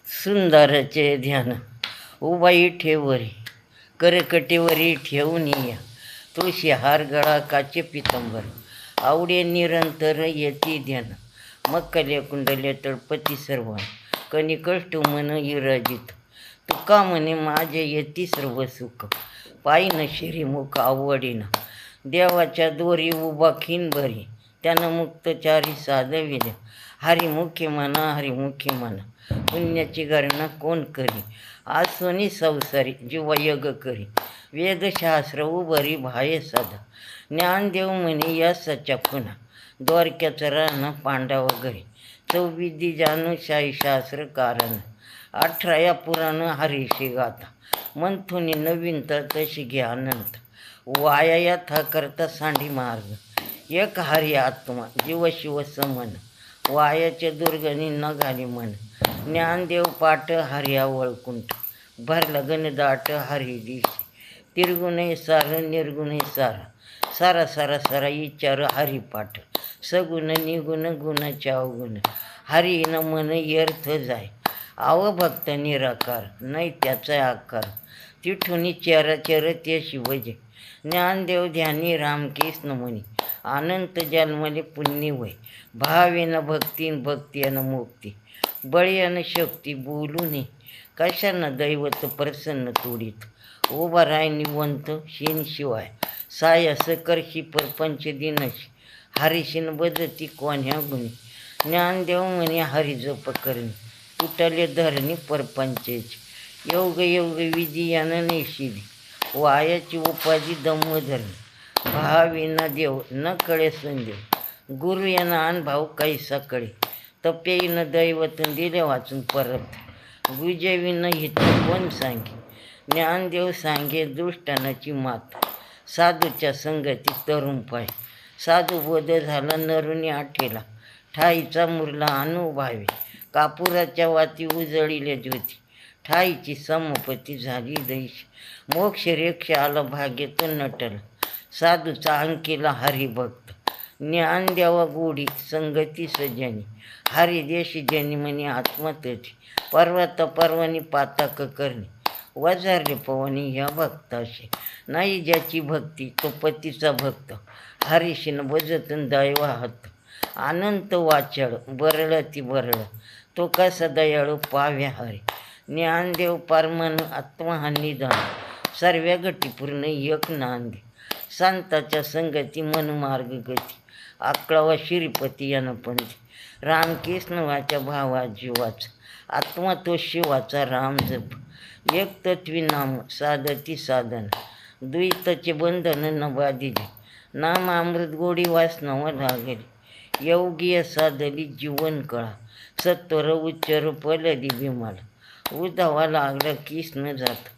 सुंदरचे ध्यान उबाई ठेवरी करकटेवरी ठेवून या तुळशी हार गळा काचे पितंबर आवडे निरंतर येती ध्यान मक्कले कुंडले तळपती सर्व कनिकष्ट मन विराजित तुका म्हणे माझे येती सर्व सुख पायीन शिरीमुख आवडीना देवाच्या दोरी उभा खिन भरी त्यानं मुक्तचारी साधविल्या हरिमुखी म्हणा पुण्याची गणना कोण करी आसोनी संसारी जीवा यग करी वेदशास्त्र उभरी भाय सदा ज्ञानदेव म्हणे या सच्या पुन्हा द्वारक्याचं राहणं पांडव घरी चौविधी जानुशाही शास्त्र कारण 18 पुराण हरीशी गाथा मंथुनी नवीन तर तशी घ्या अनंत वाया यथा करता सांडी मार्ग एक हरी आत्मा जीव शिव समन वायाचे दुर्गणी न घाली मन ज्ञानदेव पाठ हरिया वळकुंठ भरलं गणदाट हरी दिशी तिरगुणे सार निर्गुणे सारा सारा सारा सारा विचार हरिपाठ सगुण निगुण गुणाच्या अवगुण हरी न मन व्यर्थ जाय आव भक्त निराकार नाही त्याचा आकार तिठुनी चेराचेर ते शिवजे ज्ञानदेव ध्यानी रामकृष्ण मुनी अनंत जन्मले पुण्य वय भावेन भक्तीन भक्तीन मुक्ती बळीन शक्ती बोलू नये कशानं दैवत प्रसन्न तोडीत उभा राय निवंत शिन शिवाय सायस करशी परपंच दिनशी हरिशिन बदती कोण्या गुणी ज्ञानदेव म्हणे हरिजप करणी तुटले धरणी परपंचेची योग योग विधी यानं नेशिदी वायाची उपाधी दम्म धरणी भाविना देव न कळे संदेव गुरु यांना अनुभव कैसा कळे तपेईन दैवत दिले वाचून परत गुजविन हित कोण सांगे ज्ञानदेव सांगे दुष्टानाची मात साधूच्या संगती तरुण पाय साधू बोध झाला नरुनी आठेला ठाईचा मुरला अनुभवावे कापुराच्या वाती उजळीले ज्योती ठाईची समपती झाली दैश मोक्ष रेक्षा आला भाग्यातून नटल साधूचा अंकीला हरिभक्त ज्ञानदेवा गोडी संगती सजनी हरिदेशी जनी म्हणे आत्मतटी पर्वत पर्वणी पाताक करणे वजारले पवनी ह्या भक्ताशी नाही ज्याची भक्ती तो पतीचा भक्त हरिशीन बजतून दैवाहत अनंत वाचळ बरळ ती बरळ तो कसा दयाळू पाव्या हरी ज्ञानदेव परमन आत्महानिदान सर्व गटी पूर्ण एक नांदे संताच्या संगती मनमार्ग गती अकळावा श्रीपती यानपंथी रामकृष्ण वाच्या भावा जीवाचा आत्मा तो शिवाचा राम जप एक तत्वी नाम साधती साधन द्वैताचे बंधन न बाधिले नाम अमृत गोडी वासनावर लागली योगीय साधली जीवन कळा सत्वर उच्चर पलदी बिमाला उदावा लागला कृष्ण जात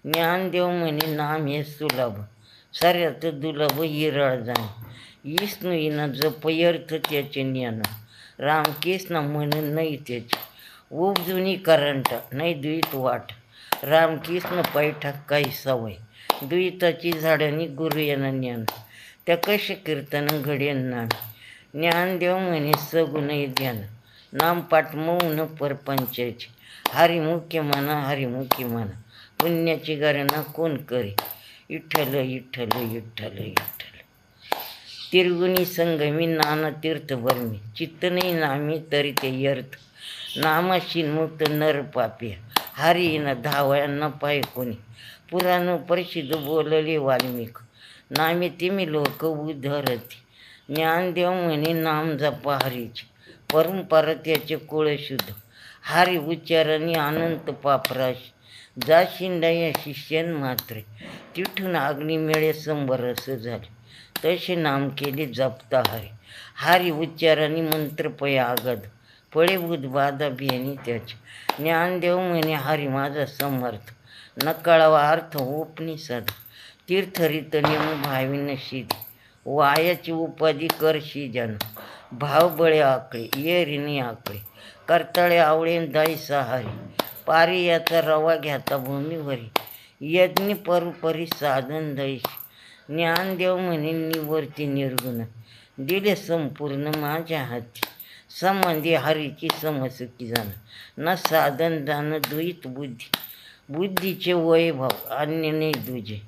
ज्ञानदेव म्हणे नाम हे सुलभ सर्यात दुर्लभ हिरळ जाणे विष्णू हिनं जप अर्थ त्याचे ज्ञान रामकृष्ण म्हणून नाही त्याची उपजुनी करंट नाही द्वित वाट रामकृष्ण पैठा काही सवय द्विताची झाडांनी गुरु यानं ज्ञान त्या कसे कीर्तन घडेन नाम ज्ञानदेव म्हणे सगुण ध्यान नामपाठ मौन परपंचाची हरिमुखी म्हणा पुण्याची गणना कोण करे विठ्ठल विठ्ठल विठ्ठल विठ्ठल तिरगुणी संगमी नाना तीर्थ बर्मी चित्त नाही नामी तरी ते व्यर्थ नामाशी मुक्त नर पापिया हरिन धावयांना पाय कोणी पुराण प्रसिद्ध बोलले वाल्मिक नामे तिमी लोक उद्धरती ज्ञानदेव म्हणे नाम जपा हरीचे परंपरा त्याचे कुळ शुद्ध हरी उच्चारणी अनंत पापराश जाशिंडा या शिष्यन मात्रे तिथून अग्नी मिळे संबरस झाले तसे नाम केले जपता हरी उच्चाराने मंत्रपय आगद फळीभूत बाधा बियाणी त्याचे ज्ञानदेव म्हणे हरी माझा समर्थ नकळावा अर्थ ओपनी सदा तीर्थरित नेम भाविन शिधी वायाची उपाधी करशी जन भाव बळे आकळे येरिनी आकळे करतळे आवळे दाई सहारी पारी याचा रवा घ्याता भूमीवरी यज्ञ परुपरी साधन दैश ज्ञानदेव म्हणे निवर्ती निर्गुण दिले संपूर्ण माझ्या हाती संबंधी हरीची समसुखी जाणं न साधन जाणं द्वैत बुद्धी बुद्धीचे वैभव अन्य नाही दुजे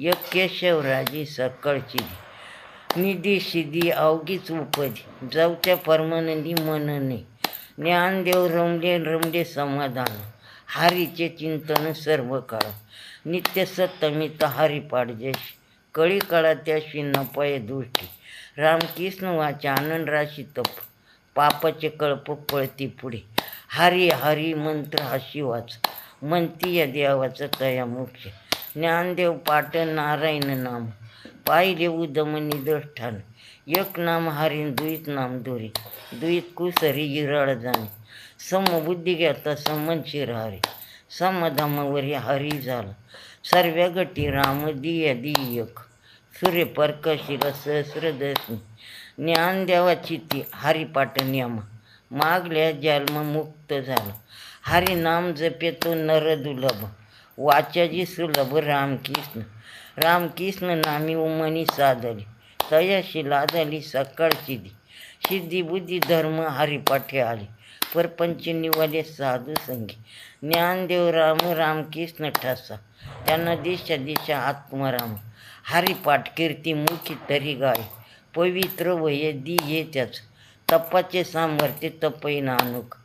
एक केशवराजी सकळची निधी सिद्धी अवघीच उपदी जाऊच्या परमानंदी मनने ज्ञानदेव रमले रमले समाधान हरीचे चिंतन सर्व काळ नित्य सत्तमित हरिपाडजेशी कळी काळा त्याशी नपाय दृष्टी रामकृष्ण वाचा आनंद राशी तप पापाचे कळप पळती पुढे हरी हरी मंत्र हाशी वाच म्हणती या देवाचं तया मोक्ष ज्ञानदेव पाठ नारायण नाम पाहिले उदम निदष्ठान एक नाम हरीन दुईत नाम दोरी दुईत कुसरी इराळ जाणे समबुद्धी घेता समनशीर हरी समधामावरी हरी झाला सर्व गटी राम दिया दियक सूर्य परकशिला सहस्रदर्शनी ज्ञानदेवाची ती हरिपाठ नियम मागल्या जन्म मुक्त झाला हरी नाम जपे तो नर दुर्लभ वाचाजी सुलभ रामकृष्ण रामकृष्ण नामी उमनी साधली तयाशी लादली सकाळची दी सिद्धी बुद्धी धर्म हरिपाठे आले परपंच निवाले साधू संगी ज्ञानदेव राम रामकृष्ण ठासा त्यांना दिशा दिशा आत्मराम हरिपाठ कीर्ती मुखी तरी गाय पवित्र वय दी ये त्याच तपाचे सामर्थ्य तपई नानुक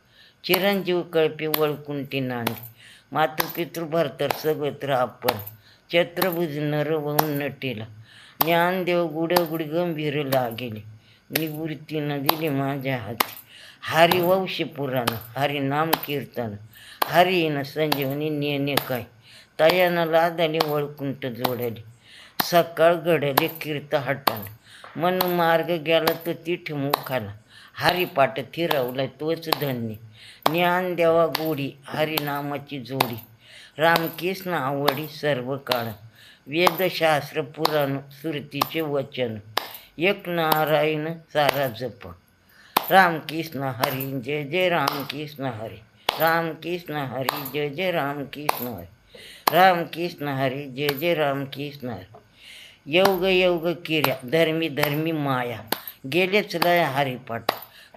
चिरंजीव कळपे वळकुंटी नांदी मातृपितृ भरतर सगत्र आपण चत्रभुज नर वहून नटेला ज्ञानदेव गुड गंभीर लागेले निवृत्ती न दिली माझ्या हाती हरी वंश पुराण हरी नाम कीर्तन हरी न संजीवनी नेणे काय तयानं लादले वळकुंट जोडले सकाळ घडले कीर्त हटान मन मार्ग गेला तो तिठ मुखाला हरिपाठ थिरवला तोच धन्य ज्ञानदेवा गोडी हरिनामाची जोडी रामकृष्ण आवडी सर्व काळ वेदशास्त्र पुराण श्रुतीचे वचन एक नारायण सारा जप रामकृष्ण हरी जय जय रामकृष्ण हरी रामकृष्ण हरी जय जय रामकृष्ण हरी रामकृष्ण हरी जय जय रामकृष्ण हरी योग योग किर्या धर्मी धर्मी माया गेलेच लय हरिपाठ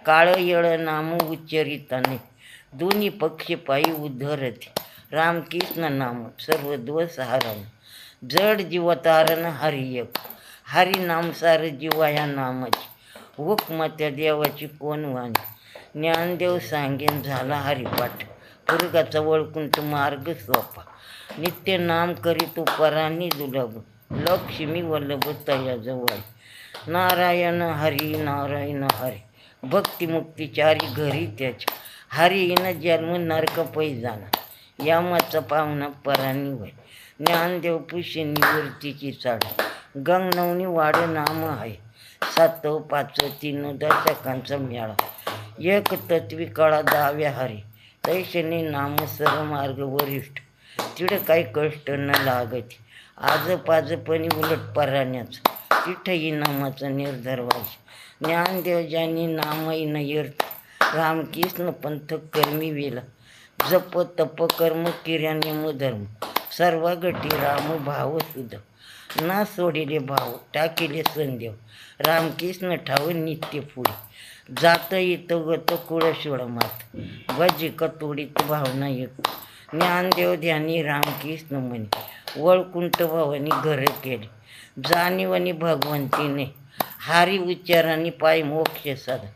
काळ येळ नाम उच्चरिताने दोन्ही पक्षी पायी उद्धरते रामकृष्ण नाम सर्व दोष हारण जड जीवतारण हरी एक हरी नाम सार जीवा या नामाची हुकमा त्या देवाची कोण वाणी ज्ञानदेव सांगेन झाला हरिपाठ पुरगाचा वळकुंट मार्ग सोपा नित्य नाम करीतो परानी दुलभ लक्ष्मी वल्लभ तयाजवळ नारायण हरी भक्तिमुक्तीचारी घरी त्याच्या हरीन जन्म नरक पै जाणार यामाचा पाहुणा परानी वय ज्ञानदेव पुष्य निवृत्तीची चाड गंगनवनी वाड नाम आहे 7 5 3 दशकांचा मेळा एक तत्वी कळा दाव्या हरी तैशने नाम सरमार्ग वरिष्ठ तिड काही कष्ट न लागत आज पाजपणी उलट पराण्याचं तिठही नामाचं निर्धार व्हायचे ज्ञानदेव ज्यांनी नामही न येत रामकृष्ण पंथ कर्मी वेला जप तप कर्म किर्याने धर्म सर्व गटी राम भाव सुध ना सोडिले भाव टाकिले संदेव रामकृष्ण ठाव नित्य पुढे जात येत गत कुळशोळ मात भजी कतोडीत भावना एक ज्ञानदेव ध्यानी रामकृष्ण म्हणे वळकुंट भवानी घर केले जाणीवनी भगवंतीने हारी उच्चारांनी पाय मोक्ष साधा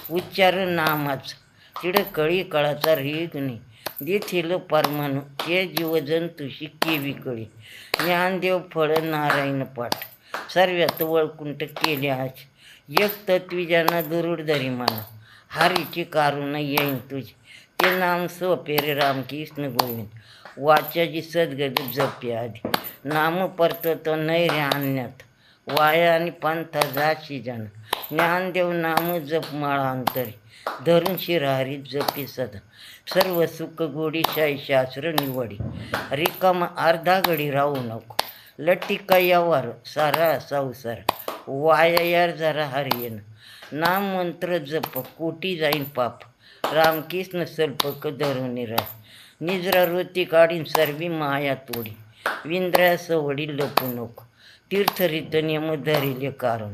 उच्चार नामाच तिड कळी कळाचा रेगणे देथील परमाणू ते जीवजंतुशी केवी कळी ज्ञानदेव फळ नारायण पाठ सर्वात वळकुंट केले आज एक तत्विजांना दुरुडधरी माना हारीची कारुण येईन तुझे ते नाम सोपेरे रामकृष्ण गोविंद वाचाजी सद्गती जपे आधी नाम परततो नैर्या आणण्यात वाया आणि पंथा जाशी जाण ज्ञानदेव नाम जप माळा अंतरी धरून शिरहारी जपी सदा सर्व सुख गोडी शाही शास्त्र निवडी रिकामा अर्धा घडी राहू नको लटिका यावर सारा संसार वाया यार जरा हरियन नाम मंत्र जप कोटी जाईन पाप रामकृष्ण सल्पक धरून राह निजरा रोती काढीन सर्वी माया तोडी विंद्रा सवडी लपू नको तीर्थरित नियम धरिले कारण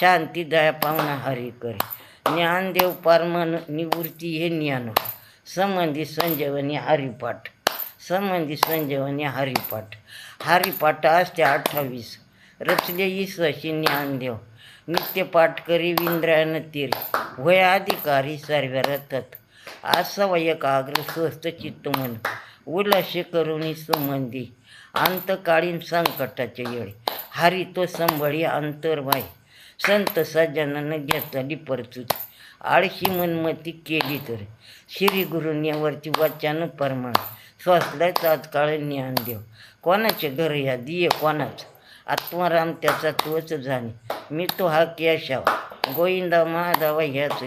शांती दया पावना हरी करे ज्ञानदेव पारमन निवृत्ती हे ज्ञान संबंधी संजीवनी हरिपाठ संबंधी संजीवनी हरिपाठ हरिपाठ असते 28 रचले ईश्वशी ज्ञानदेव नित्यपाठ करी विंद्रायन तीर वय अधिकारी सर्व रथत आसवय एकाग्र स्वस्थ चित्त मन उल्हास करुणी सुमंदी अंतकाळीन संकटाचे येळे हरी तो संभळी अंतर्वाय संत सज्जनानं घेतली परचुती आळशी मनमती केली तर श्री गुरुन्यावरती वाच्यानं परमाण स्वसला तात्काळ ज्ञानदेव कोणाचे घर या दिये कोणाच आत्माराम त्याचा तोच जाणे मी तो हा केशावा गोविंदा महादावा ह्याच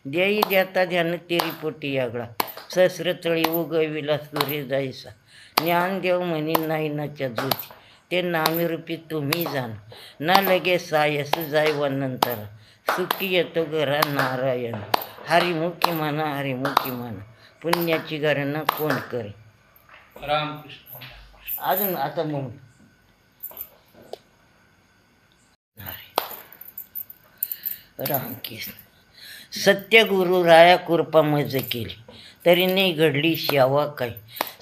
देई देता ध्यान तेरी पोटी यागळा सहस्र तळी उगविला सूर्य जायसा ज्ञानदेव म्हणे नाही नाच्या ज्योती ते नामीरूपी तुम्ही जाण ना लगे सायस जाय नंतर सुखी येतो घरा नारायण हरिमुखी म्हणा हरिमुखी म्हणा पुण्याची गणना कोण करे रामकृष्ण अजून आता मग रामकृष्ण सत्यगुरु राया कृपा मज केली तरी नाही घडली शेवा काही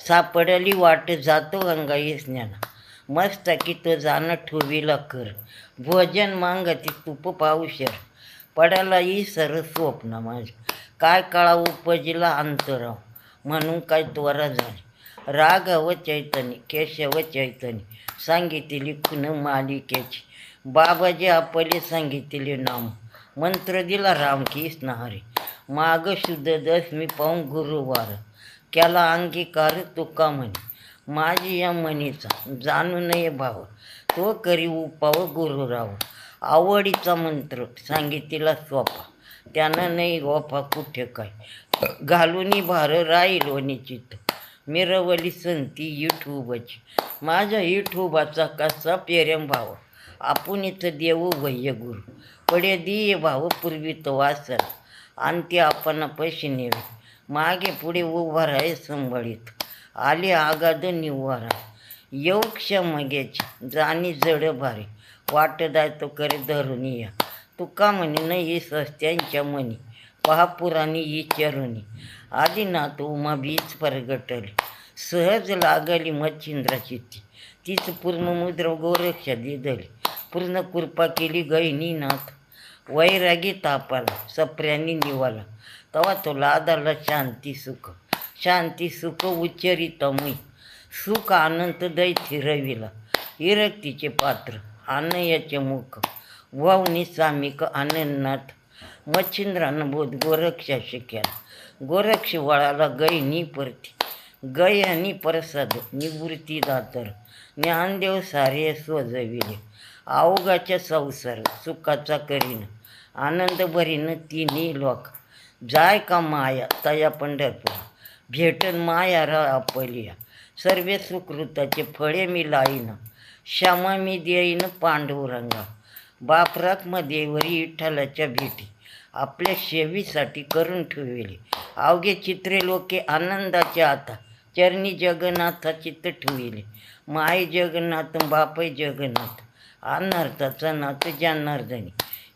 सापडली वाट जातो गंगाई स्नान मस्त की तो जाणं ठुवीला कर भोजन मागती तुप पाऊशर पडाला ही सर स्वप्न माझे काय काळा उपजिला अंतराव म्हणून काय त्वरा झाली राघव चैतन्य केशव चैतन्य सांगितली खुन मालिकेची बाबाजी आपले सांगितले नाम मंत्र दिला रामकृष्ण हरी माग शुद्ध दशमी पाहून गुरुवार केला अंगीकार तुका म्हणे माझी या मनीचा जाणू नये भाव तो करी उपाव गुरुराव आवडीचा मंत्र सांगितला सोपा त्यानं नाही गोफा कुठे काय घालूनी भार राहिलो निश्चित मिरवली संती इठुबाची माझ्या इठुबाचा कसा पेरम भाव आपणच देऊ वह्य गुरु पडे दिये भाव पूर्वी तो वासर अंती आपण पैसे नेवे मागे पुढे उभा राहे संभळीत आले आगाद निवारा येऊ क्षमग्याची जाणी जड भारी वाटदाय तो करे धरून या तुका म्हणे नाही सस्त्यांच्या मनी पहा पुराणी ही चरुणी आदिनाथ उमा बीच परगटली सहज लागली मच्छिंद्राची तीच पूर्ण मुद्र गोरक्षा दिदली पूर्ण कृपा केली गैनी नाथ वैरागी तापाला सप्र्यांनी निवाला तवा तो लादाला शांती सुख उच्चरितमय सुख आनंद दै थिरविला इरक्तीचे पात्र आनयाचे मुख वावनी सामिक आनंदनाथ मच्छिंद्रानं बोध गोरक्षा शिक्याला गोरक्ष वळाला गैनी परती गय आणि प्रसाद निवृत्ती दातर ज्ञानदेव सारे स्वजविले अवघाच्या संसार सुखाचा करीन आनंद भरीन तिन्ही लोक जाय का माया तया पंढरपूर भेटन माया रा आपलिया सर्वे सुकृताचे फळे मी लाईन श्यामा मी देईन पांडुरंगा बापराकमध्ये वरी विठ्ठलाच्या भेटी आपल्या सेवीसाठी करून ठेवले अवघे चित्रे लोके आनंदाचे आता चरणी जगन्नाथा चित्त ठेवले माय जगन्नाथ बापय जगन्नाथ अनर्थाचा नाथ जनार्दनी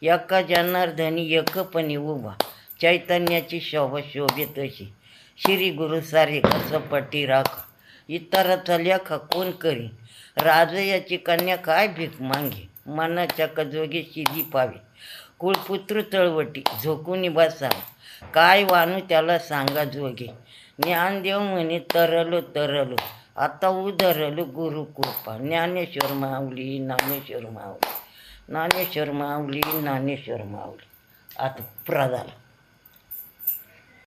एका जनार्दनी एकपणी उभा चैतन्याची शोभा शोभे तशी श्री गुरु सारे कसपटी राखा इतराचा लेखा कोण करी राजयाची कन्या काय भीक मागे मनाच्या कजोगे शिदी पावे कुळपुत्र तळवटी झोकून बसावा काय वानू त्याला सांगा जोगे ज्ञानदेव म्हणे तरलो आता उधरलो गुरु कृपा ज्ञानेश्वर माऊली ज्ञानेश्वर माऊली ज्ञानेश्वर माऊली ज्ञानेश्वर माऊली आता प्रदाला